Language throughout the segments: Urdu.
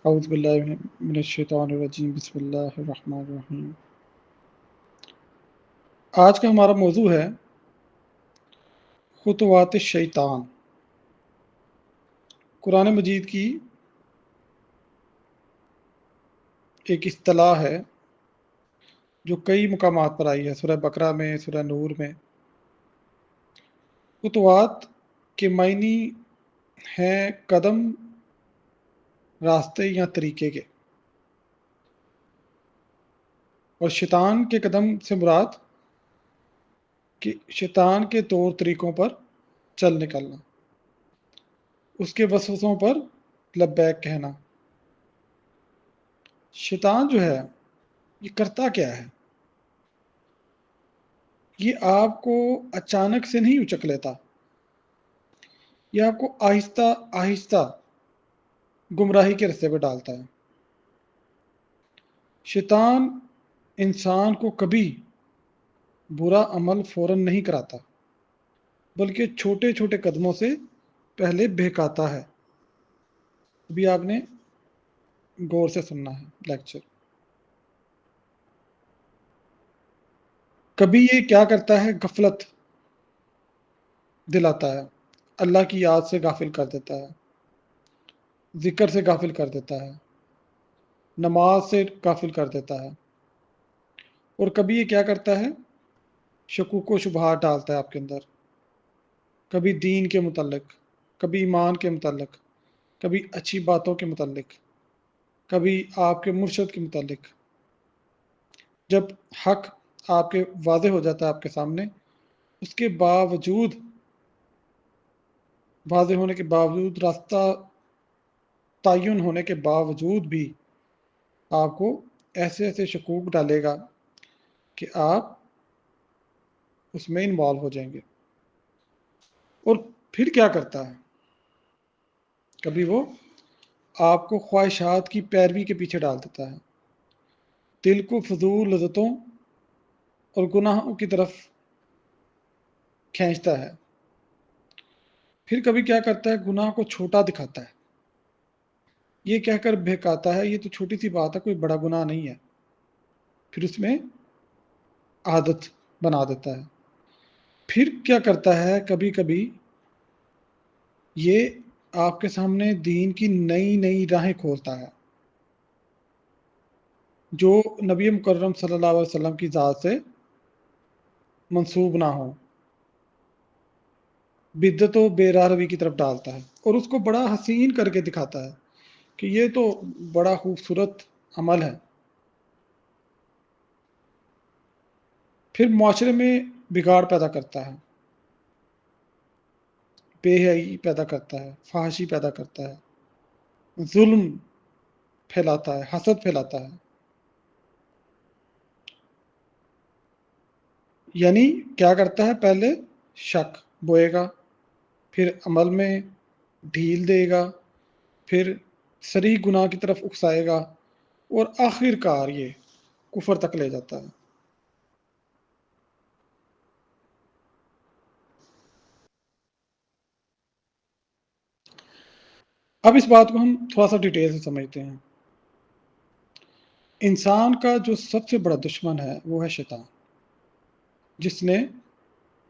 اعوذ باللہ من الشیطان الرجیم بسم اللہ الرحمن الرحیم۔ آج کا ہمارا موضوع ہے خطوات الشیطان۔ قرآن مجید کی ایک اصطلاح ہے جو کئی مقامات پر آئی ہے، سورہ بقرہ میں، سورہ نور میں۔ خطوات کے معنی ہیں قدم، راستے یا طریقے کے، اور شیطان کے قدم سے مراد کہ شیطان کے طور طریقوں پر چل نکلنا، اس کے وسوسوں پر لبیک کہنا۔ شیطان جو ہے یہ کرتا کیا ہے؟ یہ آپ کو اچانک سے نہیں اچک لیتا، یہ آپ کو آہستہ آہستہ گمراہی کے رستے پہ ڈالتا ہے۔ شیطان انسان کو کبھی برا عمل فوراً نہیں کراتا، بلکہ چھوٹے چھوٹے قدموں سے پہلے بہکاتا ہے۔ ابھی آپ نے غور سے سننا ہے لیکچر۔ کبھی یہ کیا کرتا ہے؟ غفلت دلاتا ہے، اللہ کی یاد سے غافل کر دیتا ہے، ذکر سے غافل کر دیتا ہے، نماز سے غافل کر دیتا ہے۔ اور کبھی یہ کیا کرتا ہے؟ شکوک و شبہات ڈالتا ہے آپ کے اندر، کبھی دین کے متعلق، کبھی ایمان کے متعلق، کبھی اچھی باتوں کے متعلق، کبھی آپ کے مرشد کے متعلق۔ جب حق آپ کے واضح ہو جاتا ہے آپ کے سامنے، اس کے باوجود، واضح ہونے کے باوجود، راستہ تعین ہونے کے باوجود بھی آپ کو ایسے ایسے شکوک ڈالے گا کہ آپ اس میں انوالو ہو جائیں گے۔ اور پھر کیا کرتا ہے؟ کبھی وہ آپ کو خواہشات کی پیروی کے پیچھے ڈال دیتا ہے، دل کو فضول لذتوں اور گناہوں کی طرف کھینچتا ہے۔ پھر کبھی کیا کرتا ہے؟ گناہ کو چھوٹا دکھاتا ہے، یہ کہہ کر بہکاتا ہے یہ تو چھوٹی سی بات ہے، کوئی بڑا گناہ نہیں ہے، پھر اس میں عادت بنا دیتا ہے۔ پھر کیا کرتا ہے؟ کبھی کبھی یہ آپ کے سامنے دین کی نئی نئی راہیں کھولتا ہے جو نبی مکرم صلی اللہ علیہ وسلم کی ذات سے منسوب نہ ہو، بدعت و بے راہ روی کی طرف ڈالتا ہے، اور اس کو بڑا حسین کر کے دکھاتا ہے کہ یہ تو بڑا خوبصورت عمل ہے۔ پھر معاشرے میں بگاڑ پیدا کرتا ہے، بے حیائی پیدا کرتا ہے، فحاشی پیدا کرتا ہے، ظلم پھیلاتا ہے، حسد پھیلاتا ہے۔ یعنی کیا کرتا ہے؟ پہلے شک بوئے گا، پھر عمل میں ڈھیل دے گا، پھر صریح گناہ کی طرف اکسائے گا، اور آخر کار یہ کفر تک لے جاتا ہے۔ اب اس بات کو ہم تھوڑا سا ڈیٹیل سے سمجھتے ہیں۔ انسان کا جو سب سے بڑا دشمن ہے وہ ہے شیطان، جس نے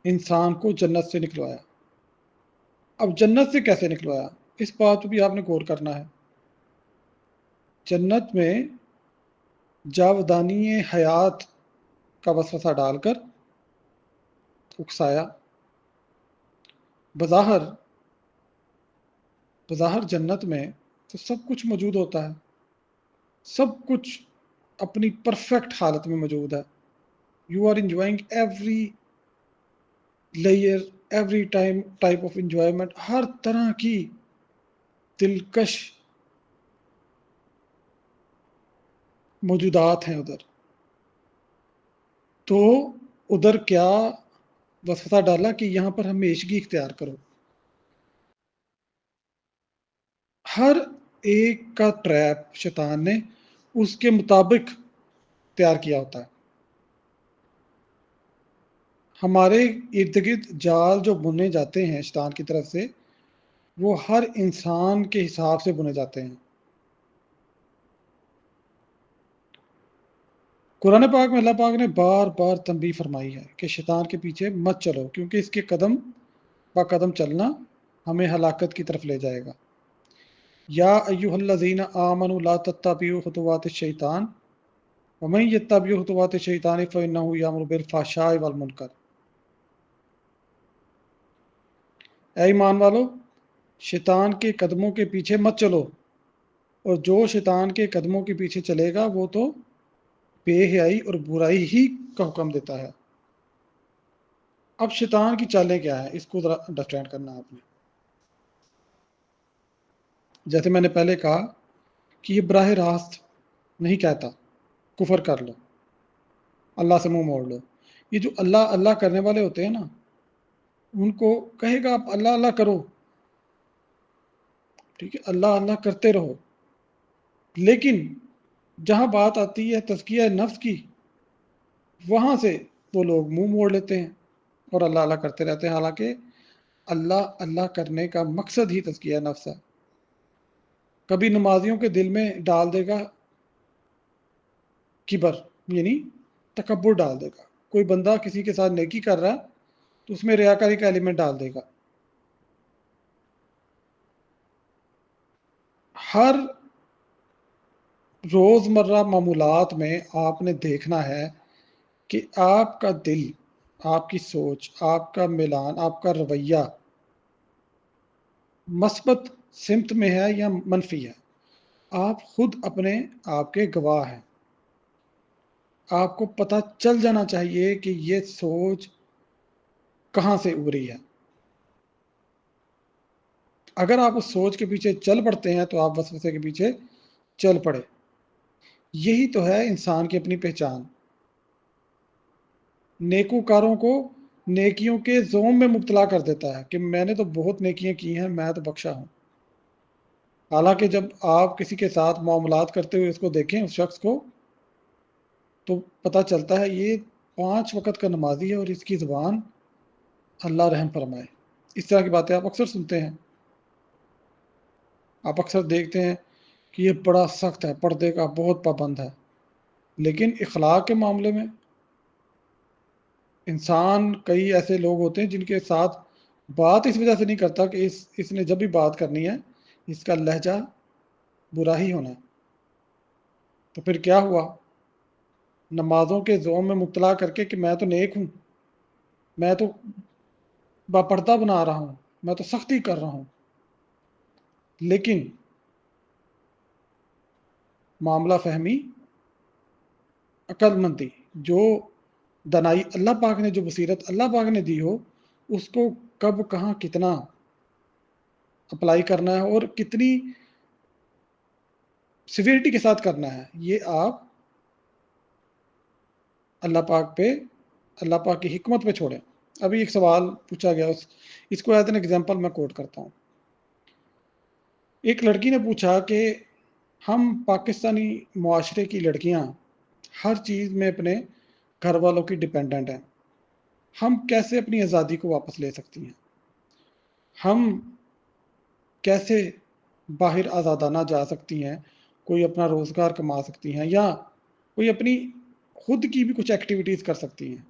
انسان کو جنت سے نکلوایا۔ اب جنت سے کیسے نکلوایا؟ اس بات پہ بھی آپ نے غور کرنا ہے۔ جنت میں جاودانی حیات کا وسوسہ ڈال کر اکسایا۔ بظاہر جنت میں تو سب کچھ موجود ہوتا ہے، سب کچھ اپنی پرفیکٹ حالت میں موجود ہے۔ You are enjoying every layer, every type of enjoyment, ہر طرح کی دلکش موجودات ہیں ادھر۔ تو ادھر کیا وسوسہ ڈالا کہ یہاں پر ہمیشگی اختیار کرو۔ ہر ایک کا ٹریپ شیطان نے اس کے مطابق تیار کیا ہوتا ہے۔ ہمارے ارد گرد جال جو بنے جاتے ہیں شیطان کی طرف سے، وہ ہر انسان کے حساب سے بنے جاتے ہیں۔ قرآن پاک میں اللہ پاک نے بار بار تنبیہ فرمائی ہے کہ شیطان کے پیچھے مت چلو، کیونکہ اس کے قدم با قدم چلنا ہمیں ہلاکت کی طرف لے جائے گا۔ یا ایہا الذین آمنوا لا تتبعوا خطوات الشیطان ومن یتبع خطوات الشیطان فإنہ یأمر بالفحشاء والمنکر۔ اے ایمان والو، شیطان کے قدموں کے پیچھے مت چلو، اور جو شیطان کے قدموں کے پیچھے چلے گا وہ تو بے حیائی اور برائی ہی کا حکم دیتا ہے۔ اب شیطان کی چالیں کیا ہیں، اس کو ذرا انڈرسٹینڈ کرنا ہے آپ نے۔ جیسے میں نے پہلے کہا کہ یہ براہ راست نہیں کہتا کفر کر لو، اللہ سے منہ موڑ لو۔ یہ جو اللہ اللہ کرنے والے ہوتے ہیں نا، ان کو کہے گا آپ اللہ اللہ کرو، ٹھیک ہے، اللہ اللہ کرتے رہو، لیکن جہاں بات آتی ہے تزکیہ نفس کی، وہاں سے وہ لوگ منہ موڑ لیتے ہیں اور اللہ اللہ کرتے رہتے ہیں، حالانکہ اللہ اللہ کرنے کا مقصد ہی تزکیہ نفس ہے۔ کبھی نمازیوں کے دل میں ڈال دے گا کبر، یعنی تکبر ڈال دے گا۔ کوئی بندہ کسی کے ساتھ نیکی کر رہا ہے تو اس میں ریاکاری کا ایلیمنٹ ڈال دے گا۔ ہر روزمرہ معمولات میں آپ نے دیکھنا ہے کہ آپ کا دل، آپ کی سوچ، آپ کا میلان، آپ کا رویہ مثبت سمت میں ہے یا منفی ہے۔ آپ خود اپنے آپ کے گواہ ہیں۔ آپ کو پتہ چل جانا چاہیے کہ یہ سوچ کہاں سے ابھری ہے۔ اگر آپ اس سوچ کے پیچھے چل پڑتے ہیں تو آپ وسوسے کے پیچھے چل پڑے۔ یہی تو ہے انسان کی اپنی پہچان۔ نیکوکاروں کو نیکیوں کے زوم میں مبتلا کر دیتا ہے کہ میں نے تو بہت نیکیاں کی ہیں، میں تو بخشا ہوں۔ حالانکہ جب آپ کسی کے ساتھ معاملات کرتے ہوئے اس کو دیکھیں، اس شخص کو، تو پتہ چلتا ہے یہ 5 وقت کا نمازی ہے اور اس کی زبان اللہ رحم فرمائے۔ اس طرح کی باتیں آپ اکثر سنتے ہیں۔ آپ اکثر دیکھتے ہیں کہ یہ بڑا سخت ہے، پردے کا بہت پابند ہے، لیکن اخلاق کے معاملے میں انسان، کئی ایسے لوگ ہوتے ہیں جن کے ساتھ بات اس وجہ سے نہیں کرتا کہ اس نے جب بھی بات کرنی ہے اس کا لہجہ برا ہی ہونا ہے۔ تو پھر کیا ہوا؟ نمازوں کے زوم میں مبتلا کر کے کہ میں تو نیک ہوں، میں تو باپردہ بنا رہا ہوں، میں تو سختی کر رہا ہوں، لیکن معاملہ فہمی، عقل مندی، جو دانائی اللہ پاک نے، جو بصیرت اللہ پاک نے دی ہو، اس کو کب کہاں کتنا اپلائی کرنا ہے اور کتنی سیویرٹی کے ساتھ کرنا ہے، یہ آپ اللہ پاک پہ، اللہ پاک کی حکمت پہ چھوڑیں۔ ابھی ایک سوال پوچھا گیا، اس کو ایز این ایگزامپل میں کوٹ کرتا ہوں۔ ایک لڑکی نے پوچھا کہ ہم پاکستانی معاشرے کی لڑکیاں ہر چیز میں اپنے گھر والوں کی ڈپینڈنٹ ہیں، ہم کیسے اپنی آزادی کو واپس لے سکتی ہیں؟ ہم کیسے باہر آزادانہ جا سکتی ہیں، کوئی اپنا روزگار کما سکتی ہیں، یا کوئی اپنی خود کی بھی کچھ ایکٹیویٹیز کر سکتی ہیں؟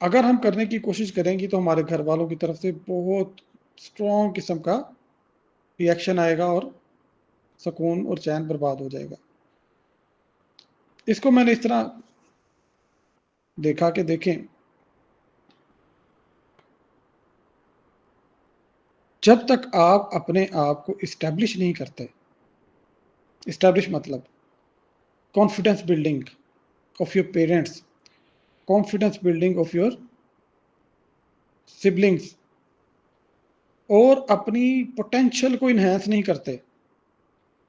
اگر ہم کرنے کی کوشش کریں گی تو ہمارے گھر والوں کی طرف سے بہت اسٹرانگ قسم کا ری ایکشن آئے گا اور سکون اور چین برباد ہو جائے گا۔ اس کو میں نے اس طرح دیکھا کہ دیکھیں، جب تک آپ اپنے آپ کو اسٹیبلش نہیں کرتے، اسٹیبلش مطلب confidence building of your parents, confidence building of your siblings, اور اپنی پوٹینشیل کو انہینس نہیں کرتے۔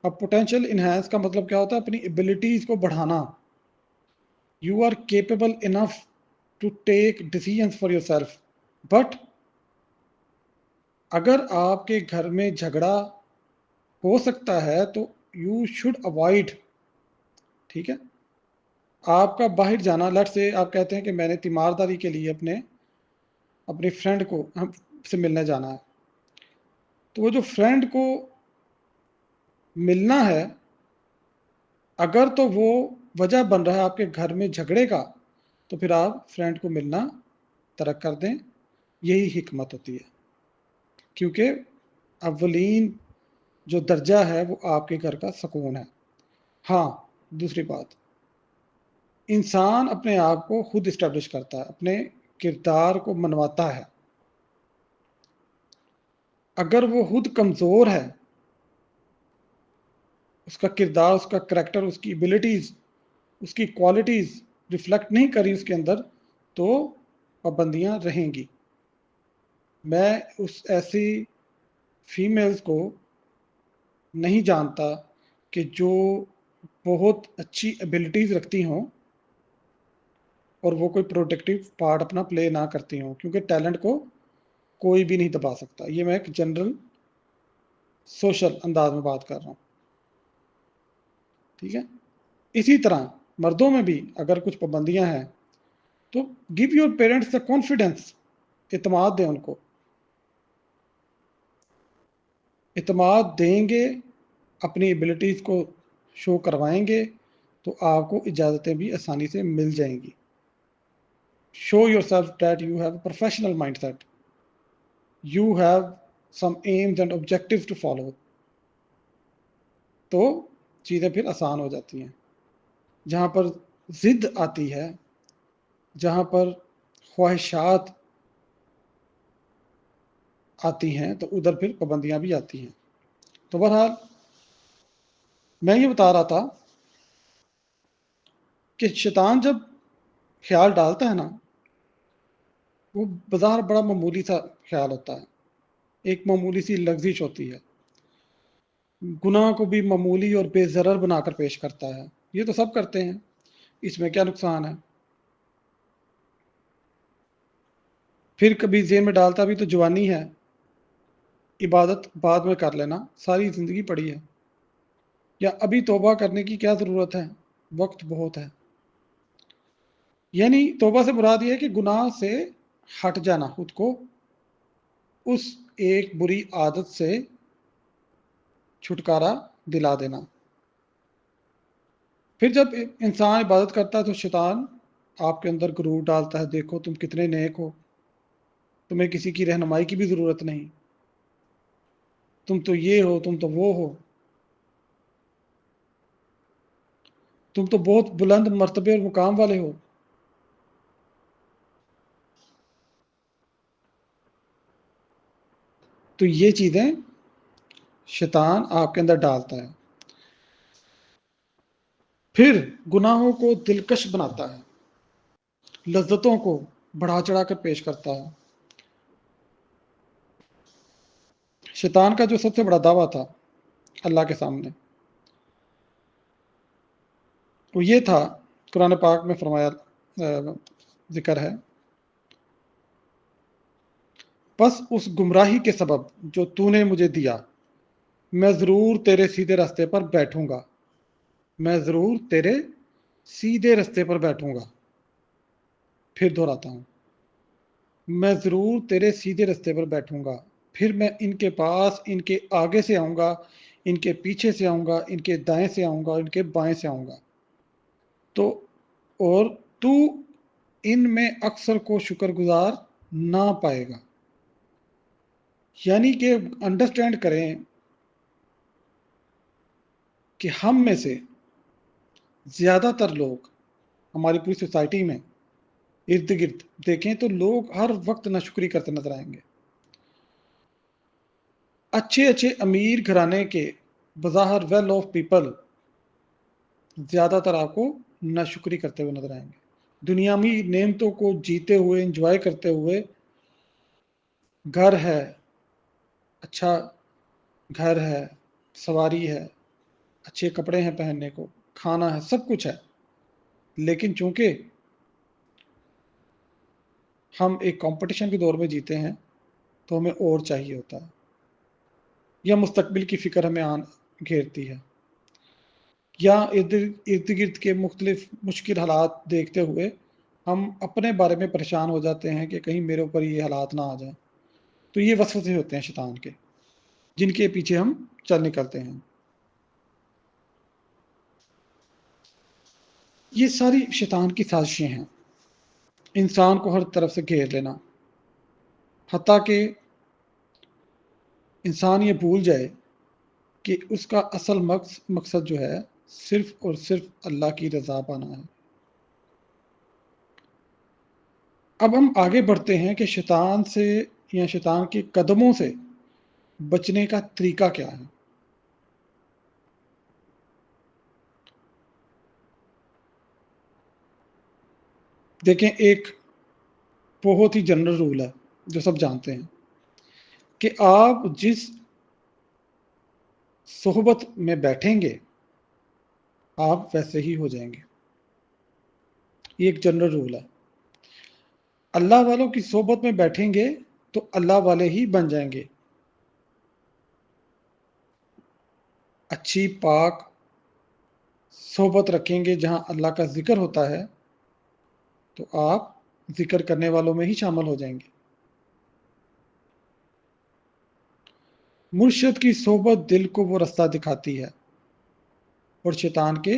اب پوٹینشیل انہینس کا مطلب کیا ہوتا ہے؟ اپنی ایبلٹیز کو بڑھانا۔ You are capable enough to take decisions for yourself, but اگر آپ کے گھر میں جھگڑا ہو سکتا ہے تو یو شوڈ اوائڈ، ٹھیک ہے؟ آپ کا باہر جانا، لٹ سے آپ کہتے ہیں کہ میں نے تیمارداری کے لیے اپنے فرینڈ کو سے ملنے جانا ہے، تو وہ جو فرینڈ کو ملنا ہے، اگر تو وہ وجہ بن رہا ہے آپ کے گھر میں جھگڑے کا، تو پھر آپ فرینڈ کو ملنا ترک کر دیں. یہی حکمت ہوتی ہے، کیونکہ اولین جو درجہ ہے وہ آپ کے گھر کا سکون ہے. ہاں، دوسری بات، انسان اپنے آپ کو خود اسٹیبلش کرتا ہے، اپنے کردار کو منواتا ہے. اگر وہ خود کمزور ہے، اس کا کردار، اس کا کریکٹر، اس کی ایبلٹیز، اس کی کوالٹیز ریفلیکٹ نہیں کری اس کے اندر، تو پابندیاں رہیں گی. میں اس ایسی فیمیلز کو نہیں جانتا کہ جو بہت اچھی ایبلٹیز رکھتی ہوں اور وہ کوئی پروڈکٹیو پارٹ اپنا پلے نہ کرتی ہوں، کیونکہ ٹیلنٹ کو کوئی بھی نہیں دبا سکتا. یہ میں ایک جنرل سوشل انداز میں بات کر رہا ہوں، ٹھیک ہے. اسی طرح مردوں میں بھی اگر کچھ پابندیاں ہیں تو give your parents the confidence, اعتماد دیں ان کو. اعتماد دیں گے، اپنی ایبلٹیز کو شو کروائیں گے، تو آپ کو اجازتیں بھی آسانی سے مل جائیں گی. Show yourself that you have a professional mind set, you have some aims and objectives to follow, تو چیزیں پھر آسان ہو جاتی ہیں. جہاں پر ضد آتی ہے، جہاں پر خواہشات آتی ہیں، تو ادھر پھر پابندیاں بھی آتی ہیں. تو بہرحال میں یہ بتا رہا تھا کہ شیطان جب خیال ڈالتا ہے نا، وہ بظاہر بڑا معمولی سا خیال ہوتا ہے، ایک معمولی سی لغزش ہوتی ہے، گناہ کو بھی معمولی اور بے ضرر بنا کر پیش کرتا ہے. یہ تو سب کرتے ہیں، اس میں کیا نقصان ہے. پھر کبھی ذہن میں ڈالتا بھی تو جوانی ہے، عبادت بعد میں کر لینا، ساری زندگی پڑی ہے، یا ابھی توبہ کرنے کی کیا ضرورت ہے، وقت بہت ہے. یعنی توبہ سے مراد یہ ہے کہ گناہ سے ہٹ جانا، خود کو اس ایک بری عادت سے چھٹکارا دلا دینا. پھر جب انسان عبادت کرتا ہے تو شیطان آپ کے اندر غرور ڈالتا ہے، دیکھو تم کتنے نیک ہو، تمہیں کسی کی رہنمائی کی بھی ضرورت نہیں، تم تو یہ ہو، تم تو وہ ہو، تم تو بہت بلند مرتبے اور مقام والے ہو. تو یہ چیزیں شیطان آپ کے اندر ڈالتا ہے. پھر گناہوں کو دلکش بناتا ہے، لذتوں کو بڑھا چڑھا کر پیش کرتا ہے. شیطان کا جو سب سے بڑا دعویٰ تھا اللہ کے سامنے، وہ یہ تھا، قرآن پاک میں فرمایا ذکر ہے، بس اس گمراہی کے سبب جو تو نے مجھے دیا، میں ضرور تیرے سیدھے راستے پر بیٹھوں گا، میں ضرور تیرے سیدھے راستے پر بیٹھوں گا. پھر دہراتا ہوں، میں ضرور تیرے سیدھے راستے پر بیٹھوں گا. پھر میں ان کے پاس، ان کے آگے سے آؤں گا، ان کے پیچھے سے آؤں گا، ان کے دائیں سے آؤں گا، ان کے بائیں سے آؤں گا. تو اور تو ان میں اکثر کو شکر گزار نہ پائے گا. یعنی کہ انڈرسٹینڈ کریں کہ ہم میں سے زیادہ تر لوگ ہماری پوری سوسائٹی میں ارد گرد دیکھیں تو لوگ ہر وقت ناشکری کرتے نظر آئیں گے. اچھے اچھے امیر گھرانے کے بظاہر ویل آف پیپل زیادہ تر آپ کو ناشکری کرتے ہوئے نظر آئیں گے. دنیاوی نعمتوں کو جیتے ہوئے، انجوائے کرتے ہوئے، گھر ہے، اچھا گھر ہے، سواری ہے، اچھے کپڑے ہیں پہننے کو، کھانا ہے، سب کچھ ہے، لیکن چونکہ ہم ایک کمپٹیشن کے دور میں جیتے ہیں تو ہمیں اور چاہیے ہوتا ہے، یا مستقبل کی فکر ہمیں گھیرتی ہے، یا ارد گرد کے مختلف مشکل حالات دیکھتے ہوئے ہم اپنے بارے میں پریشان ہو جاتے ہیں کہ کہیں میرے اوپر یہ حالات نہ آ جائیں. تو یہ وسوسے ہوتے ہیں شیطان کے، جن کے پیچھے ہم چل نکلتے ہیں. یہ ساری شیطان کی سازشیں ہیں، انسان کو ہر طرف سے گھیر لینا، حتیٰ کہ انسان یہ بھول جائے کہ اس کا اصل مقصد جو ہے صرف اور صرف اللہ کی رضا پانا ہے۔ اب ہم آگے بڑھتے ہیں کہ شیطان سے یا شیطان کے قدموں سے بچنے کا طریقہ کیا ہے۔ دیکھیں، ایک بہت ہی جنرل رول ہے جو سب جانتے ہیں کہ آپ جس صحبت میں بیٹھیں گے آپ ویسے ہی ہو جائیں گے۔ یہ ایک جنرل رول ہے، اللہ والوں کی صحبت میں بیٹھیں گے تو اللہ والے ہی بن جائیں گے۔ اچھی پاک صحبت رکھیں گے جہاں اللہ کا ذکر ہوتا ہے تو آپ ذکر کرنے والوں میں ہی شامل ہو جائیں گے۔ مرشد کی صحبت دل کو وہ رستہ دکھاتی ہے اور شیطان کے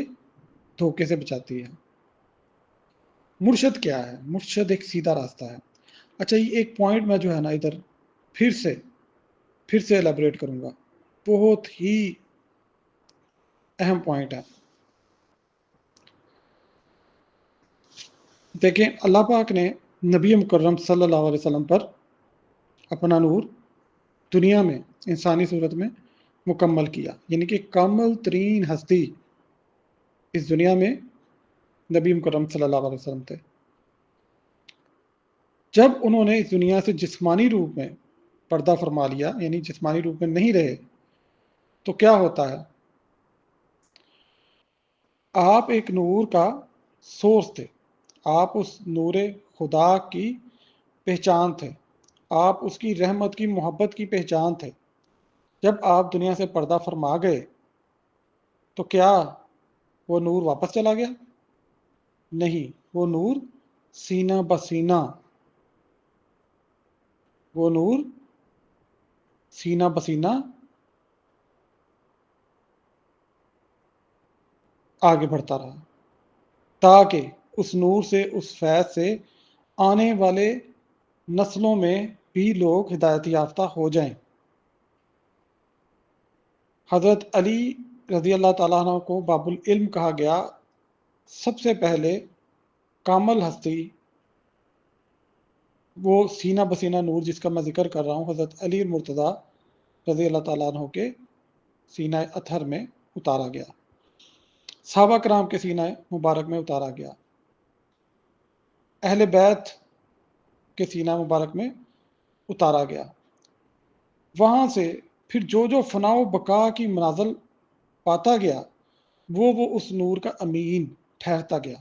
دھوکے سے بچاتی ہے۔ مرشد کیا ہے؟ مرشد ایک سیدھا راستہ ہے۔ اچھا، یہ ایک پوائنٹ میں جو ہے نا ادھر پھر سے ایلیبریٹ کروں گا، بہت ہی اہم پوائنٹ ہے۔ دیکھیں، اللہ پاک نے نبی مکرم صلی اللہ علیہ وسلم پر اپنا نور دنیا میں انسانی صورت میں مکمل کیا، یعنی کہ کامل ترین ہستی اس دنیا میں نبی مکرم صلی اللہ علیہ وسلم تھے۔ جب انہوں نے اس دنیا سے جسمانی روپ میں پردہ فرما لیا، یعنی جسمانی روپ میں نہیں رہے، تو کیا ہوتا ہے؟ آپ ایک نور کا سورس تھے، آپ اس نور خدا کی پہچان تھے، آپ اس کی رحمت کی محبت کی پہچان تھے۔ جب آپ دنیا سے پردہ فرما گئے تو کیا وہ نور واپس چلا گیا؟ نہیں، وہ نور سینہ بسینہ آگے بڑھتا رہا، تاکہ اس نور سے، اس فیض سے آنے والے نسلوں میں بھی لوگ ہدایت یافتہ ہو جائیں۔ حضرت علی رضی اللہ تعالیٰ عنہ کو باب العلم کہا گیا۔ سب سے پہلے کامل ہستی، وہ سینہ بسینہ نور جس کا میں ذکر کر رہا ہوں، حضرت علی مرتضیٰ رضی اللہ تعالیٰ عنہ کے سینہ اطہر میں اتارا گیا، صحابہ کرام کے سینہ مبارک میں اتارا گیا، اہل بیت کے سینہ مبارک میں اتارا گیا۔ وہاں سے پھر جو فنا و بقا کی منازل پاتا گیا وہ اس نور کا امین ٹھہرتا گیا۔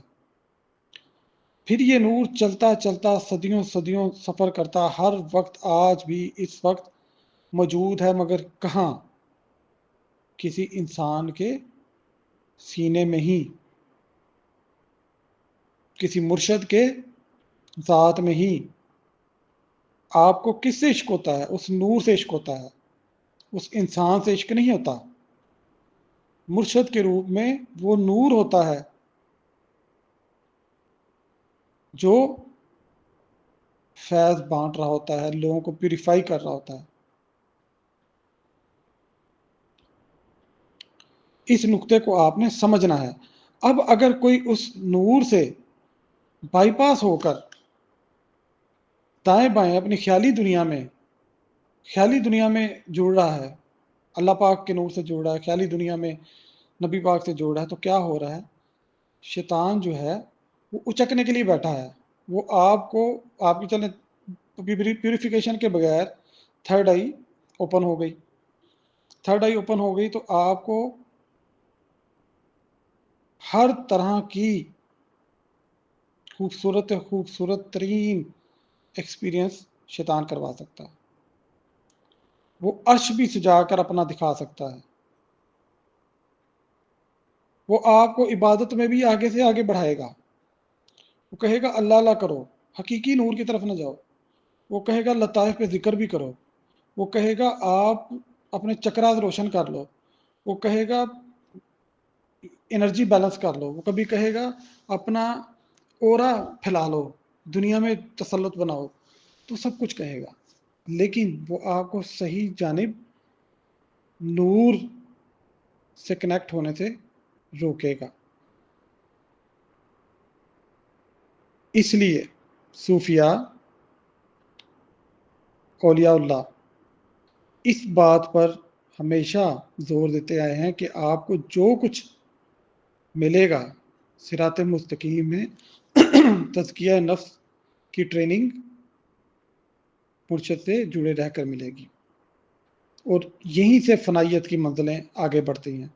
پھر یہ نور چلتا چلتا صدیوں سفر کرتا ہر وقت آج بھی اس وقت موجود ہے، مگر کہاں؟ کسی انسان کے سینے میں ہی، کسی مرشد کے ذات میں ہی۔ آپ کو کس سے عشق ہوتا ہے؟ اس نور سے عشق ہوتا ہے، اس انسان سے عشق نہیں ہوتا۔ مرشد کے روپ میں وہ نور ہوتا ہے جو فیض بانٹ رہا ہوتا ہے، لوگوں کو پیوریفائی کر رہا ہوتا ہے۔ اس نقطے کو آپ نے سمجھنا ہے۔ اب اگر کوئی اس نور سے بائی پاس ہو کر دائیں بائیں اپنی خیالی دنیا میں جڑ رہا ہے، اللہ پاک کے نور سے جڑ رہا ہے، خیالی دنیا میں نبی پاک سے جڑ رہا ہے، تو کیا ہو رہا ہے؟ شیطان جو ہے وہ اچکنے کے لیے بیٹھا ہے، وہ آپ کی چلیں پیوریفیکیشن کے بغیر تھرڈ آئی اوپن ہو گئی تو آپ کو ہر طرح کی خوبصورت ترین ایکسپیرینس شیطان کروا سکتا ہے۔ وہ عرش بھی سجا کر اپنا دکھا سکتا ہے، وہ آپ کو عبادت میں بھی آگے سے آگے بڑھائے گا۔ وہ کہے گا اللہ اللہ کرو، حقیقی نور کی طرف نہ جاؤ۔ وہ کہے گا لطائف پہ ذکر بھی کرو۔ وہ کہے گا آپ اپنے چکرات روشن کر لو۔ وہ کہے گا انرجی بیلنس کر لو، وہ کبھی کہے گا اپنا اورا پھیلا لو، دنیا میں تسلط بناؤ، تو سب کچھ کہے گا، لیکن وہ آپ کو صحیح جانب نور سے کنیکٹ ہونے سے روکے گا۔ اس لیے صوفیاء، اولیاء اللہ اس بات پر ہمیشہ زور دیتے آئے ہیں کہ آپ کو جو کچھ ملے گا صراط مستقیم میں تزکیہ نفس کی ٹریننگ مرشد سے جڑے رہ کر ملے گی، اور یہیں سے فنائیت کی منزلیں آگے بڑھتی ہیں۔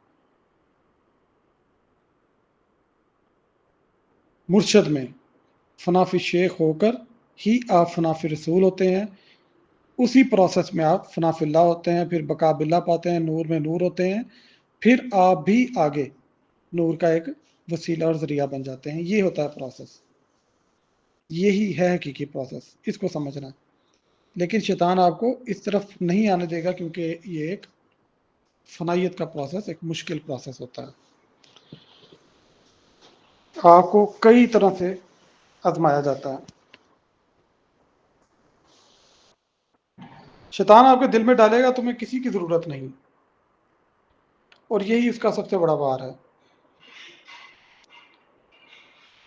مرشد میں فنا فی شیخ ہو کر ہی آپ فنا فی رسول ہوتے ہیں، اسی پروسیس میں آپ فنا فی اللہ ہوتے ہیں، پھر بقا باللہ پاتے ہیں، نور میں نور ہوتے ہیں، پھر آپ بھی آگے نور کا ایک وسیلہ اور ذریعہ بن جاتے ہیں۔ یہ ہوتا ہے پروسیس، یہی ہے حقیقی پروسیس، اس کو سمجھنا۔ لیکن شیطان آپ کو اس طرف نہیں آنے دے گا، کیونکہ یہ ایک فنائیت کا پروسیس ایک مشکل پروسیس ہوتا ہے، آپ کو کئی طرح سے آزمایا جاتا ہے۔ شیطان آپ کے دل میں ڈالے گا تمہیں کسی کی ضرورت نہیں، اور یہی اس کا سب سے بڑا وار ہے۔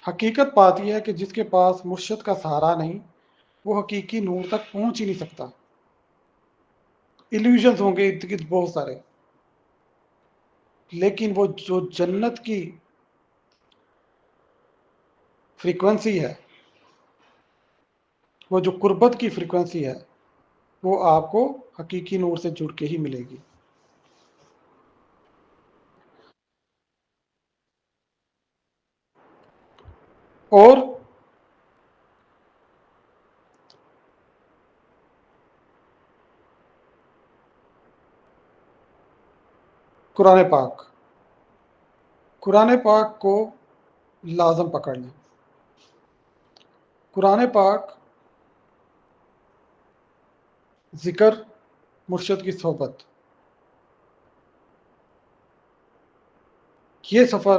حقیقت بات یہ ہے کہ جس کے پاس مرشد کا سہارا نہیں، وہ حقیقی نور تک پہنچ ہی نہیں سکتا۔ ایلیوژنز ہوں گے ارد گرد بہت سارے، لیکن وہ جو جنت کی فریکوینسی ہے، وہ جو قربت کی فریکوینسی ہے، وہ آپ کو حقیقی نور سے جڑ کے ہی ملے گی۔ اور قرآن پاک، قرآن پاک کو لازم پکڑ لیں۔ قرآن پاک، ذکر، مرشد کی صحبت، یہ سفر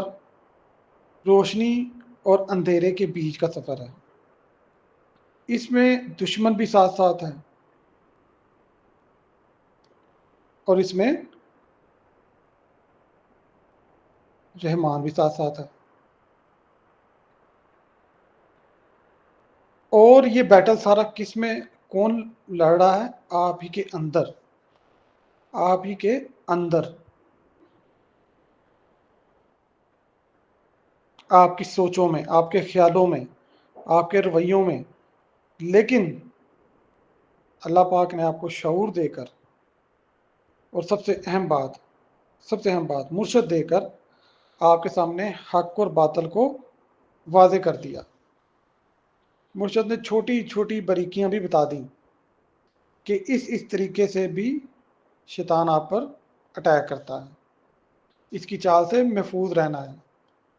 روشنی اور اندھیرے کے بیچ کا سفر ہے۔ اس میں دشمن بھی ساتھ ساتھ ہیں، اور اس میں رحمان بھی ساتھ ساتھ ہے۔ اور یہ بیٹل سارا کس میں کون لڑ رہا ہے؟ آپ ہی کے اندر، آپ ہی کے اندر، آپ کی سوچوں میں، آپ کے خیالوں میں، آپ کے رویوں میں۔ لیکن اللہ پاک نے آپ کو شعور دے کر، اور سب سے اہم بات مرشد دے کر آپ کے سامنے حق اور باطل کو واضح کر دیا۔ مرشد نے چھوٹی چھوٹی باریکیاں بھی بتا دیں کہ اس طریقے سے بھی شیطان آپ پر اٹیک کرتا ہے، اس کی چال سے محفوظ رہنا ہے،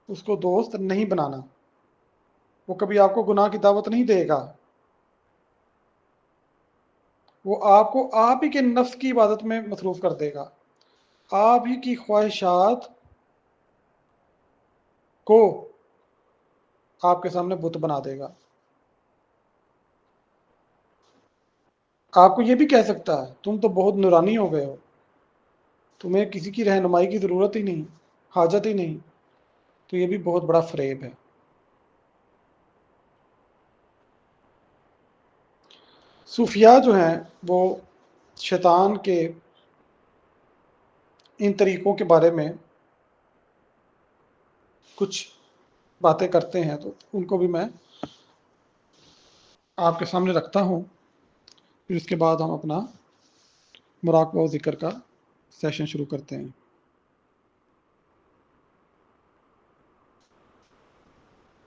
اس کو دوست نہیں بنانا، وہ کبھی آپ کو گناہ کی دعوت نہیں دے گا، وہ آپ کو آپ ہی کے نفس کی عبادت میں مصروف کر دے گا، آپ ہی کی خواہشات کو آپ کے سامنے بت بنا دے گا۔ آپ کو یہ بھی کہہ سکتا ہے تم تو بہت نورانی ہو گئے ہو، تمہیں کسی کی رہنمائی کی ضرورت ہی نہیں، حاجت ہی نہیں، تو یہ بھی بہت بڑا فریب ہے۔ صوفیاء جو ہیں وہ شیطان کے ان طریقوں کے بارے میں کچھ باتیں کرتے ہیں، تو ان کو بھی میں آپ کے سامنے رکھتا ہوں، پھر اس کے بعد ہم اپنا مراقبہ و ذکر کا سیشن شروع کرتے ہیں۔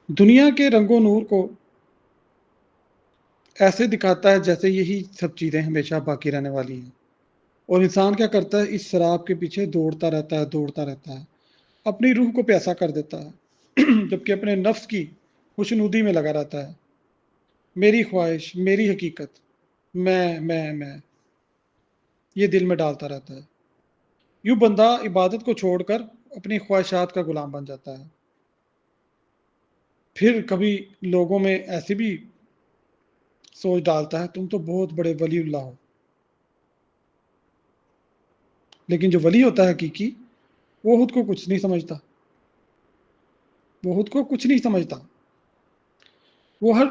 دنیا کے رنگ و نور کو ایسے دکھاتا ہے جیسے یہی سب چیزیں ہمیشہ باقی رہنے والی ہیں، اور انسان کیا کرتا ہے؟ اس شراب کے پیچھے دوڑتا رہتا ہے، اپنی روح کو پیاسا کر دیتا ہے جبکہ اپنے نفس کی خوشنودی میں لگا رہتا ہے، میری خواہش، میری حقیقت، میں یہ دل میں ڈالتا رہتا ہے۔ یوں بندہ عبادت کو چھوڑ کر اپنی خواہشات کا غلام بن جاتا ہے. پھر کبھی لوگوں میں ایسی بھی سوچ ڈالتا ہے تم تو بہت بڑے ولی اللہ ہو. لیکن جو ولی ہوتا ہے حقیقی، وہ خود کو کچھ نہیں سمجھتا. وہ خود کو کچھ نہیں سمجھتا. وہ ہر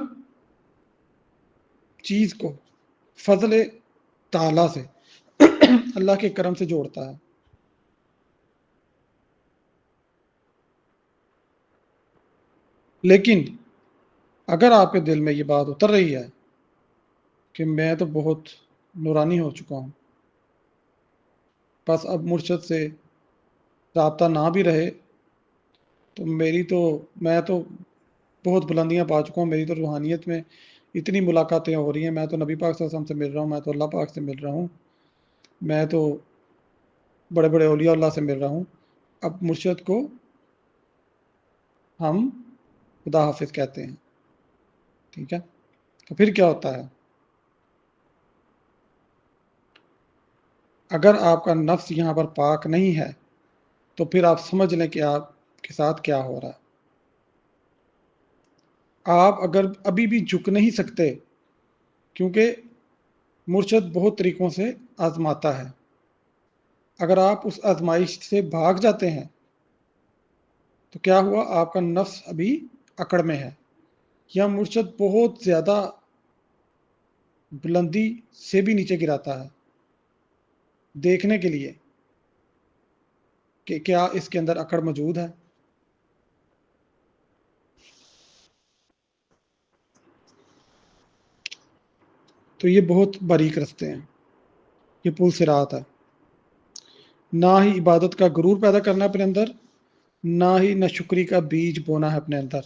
چیز کو فضل تعالی سے، اللہ کے کرم سے جوڑتا ہے. لیکن اگر آپ کے دل میں یہ بات اتر رہی ہے کہ میں تو بہت نورانی ہو چکا ہوں، بس اب مرشد سے رابطہ نہ بھی رہے تو میں تو بہت بلندیاں پا چکا ہوں، میری تو روحانیت میں اتنی ملاقاتیں ہو رہی ہیں، میں تو نبی پاک صلی اللہ علیہ وسلم سے مل رہا ہوں، میں تو اللہ پاک سے مل رہا ہوں، میں تو بڑے بڑے اولیاء اللہ سے مل رہا ہوں. اب مرشد کو ہم خدا حافظ کہتے ہیں. ٹھیک ہے، تو پھر کیا ہوتا ہے؟ اگر آپ کا نفس یہاں پر پاک نہیں ہے تو پھر آپ سمجھ لیں کہ آپ کے ساتھ کیا ہو رہا ہے. آپ اگر ابھی بھی جھک نہیں سکتے، کیونکہ مرشد بہت طریقوں سے آزماتا ہے، اگر آپ اس آزمائش سے بھاگ جاتے ہیں تو کیا ہوا؟ آپ کا نفس ابھی اکڑ میں ہے، یا مرشد بہت زیادہ بلندی سے بھی نیچے گراتا ہے دیکھنے کے لیے کہ کیا اس کے اندر اکڑ موجود ہے. تو یہ بہت باریک رستے ہیں، یہ پل صراط ہے. نہ ہی عبادت کا غرور پیدا کرنا اپنے اندر، نہ ہی نہ شکری کا بیج بونا ہے اپنے اندر.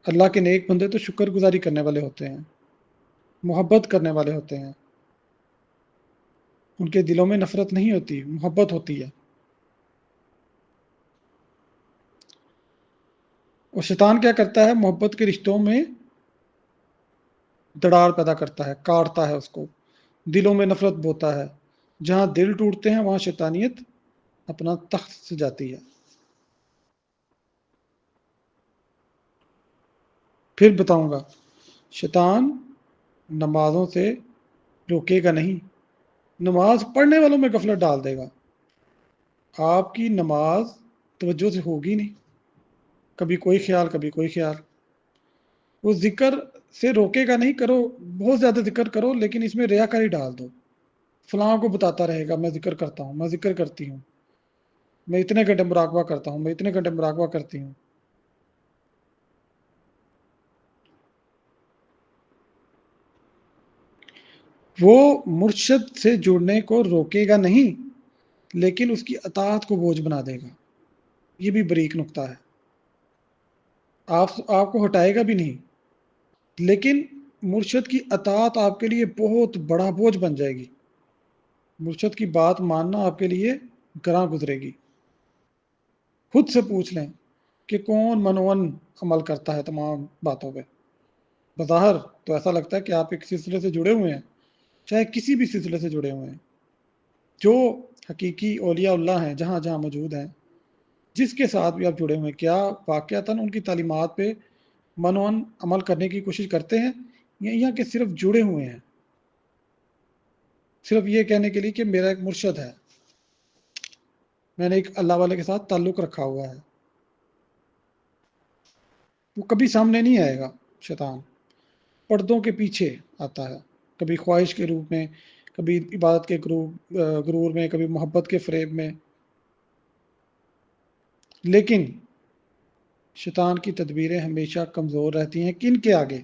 اللہ کے نیک بندے تو شکر گزاری کرنے والے ہوتے ہیں، محبت کرنے والے ہوتے ہیں. ان کے دلوں میں نفرت نہیں ہوتی، محبت ہوتی ہے. اور شیطان کیا کرتا ہے؟ محبت کے رشتوں میں دڑار پیدا کرتا ہے، کاٹتا ہے اس کو، دلوں میں نفرت بوتا ہے. جہاں دل ٹوٹتے ہیں وہاں شیطانیت اپنا تخت سے جاتی ہے. پھر بتاؤں گا، شیطان نمازوں سے روکے گا نہیں، نماز پڑھنے والوں میں غفلت ڈال دے گا. آپ کی نماز توجہ سے ہوگی نہیں، کبھی کوئی خیال کبھی کوئی خیال. وہ ذکر سے روکے گا نہیں، کرو بہت زیادہ ذکر کرو، لیکن اس میں ریاکاری ڈال دو. فلاں کو بتاتا رہے گا میں ذکر کرتا ہوں، میں ذکر کرتی ہوں، میں اتنے گھنٹے مراقبہ کرتا ہوں، میں اتنے گھنٹے مراقبہ کرتی ہوں. وہ مرشد سے جڑنے کو روکے گا نہیں، لیکن اس کی اطاعت کو بوجھ بنا دے گا. یہ بھی بریک نقطہ ہے. آپ کو ہٹائے گا بھی نہیں، لیکن مرشد کی اطاعت آپ کے لیے بہت بڑا بوجھ بن جائے گی. مرشد کی بات ماننا آپ کے لیے گراں گزرے گی. خود سے پوچھ لیں کہ کون منون عمل کرتا ہے تمام باتوں پہ. بظاہر تو ایسا لگتا ہے کہ آپ ایک سلسلے سے جڑے ہوئے ہیں، چاہے کسی بھی سلسلے سے جڑے ہوئے ہیں. جو حقیقی اولیاء اللہ ہیں جہاں جہاں موجود ہیں، جس کے ساتھ بھی آپ جڑے ہوئے ہیں، کیا واقعتاً ان کی تعلیمات پہ منون عمل کرنے کی کوشش کرتے ہیں، یا کہ صرف جڑے ہوئے ہیں صرف یہ کہنے کے لیے کہ میرا ایک مرشد ہے، میں نے ایک اللہ والے کے ساتھ تعلق رکھا ہوا ہے. وہ کبھی سامنے نہیں آئے گا. شیطان پردوں کے پیچھے آتا ہے، کبھی خواہش کے روپ میں، کبھی عبادت کے غرور میں، کبھی محبت کے فریب میں. لیکن شیطان کی تدبیریں ہمیشہ کمزور رہتی ہیں کن کے آگے؟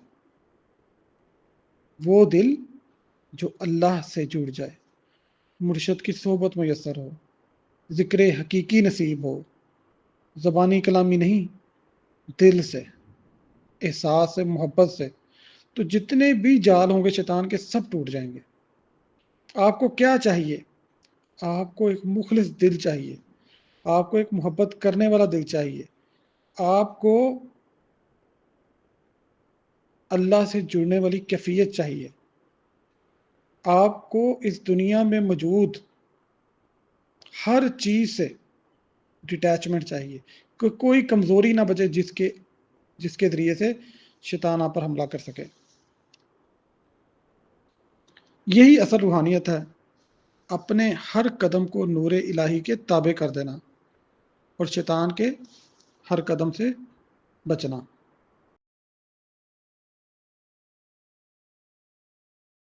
وہ دل جو اللہ سے جڑ جائے، مرشد کی صحبت میسر ہو، ذکر حقیقی نصیب ہو، زبانی کلامی نہیں، دل سے، احساس سے، محبت سے. تو جتنے بھی جال ہوں گے شیطان کے سب ٹوٹ جائیں گے. آپ کو کیا چاہیے؟ آپ کو ایک مخلص دل چاہیے، آپ کو ایک محبت کرنے والا دل چاہیے، آپ کو اللہ سے جڑنے والی کیفیت چاہیے. آپ کو اس دنیا میں موجود ہر چیز سے ڈیٹیچمنٹ چاہیے، کوئی کمزوری نہ بچے جس کے ذریعے سے شیطان آپ پر حملہ کر سکے۔ یہی اصل روحانیت ہے، اپنے ہر قدم کو نور الہی کے تابع کر دینا اور شیطان کے ہر قدم سے بچنا۔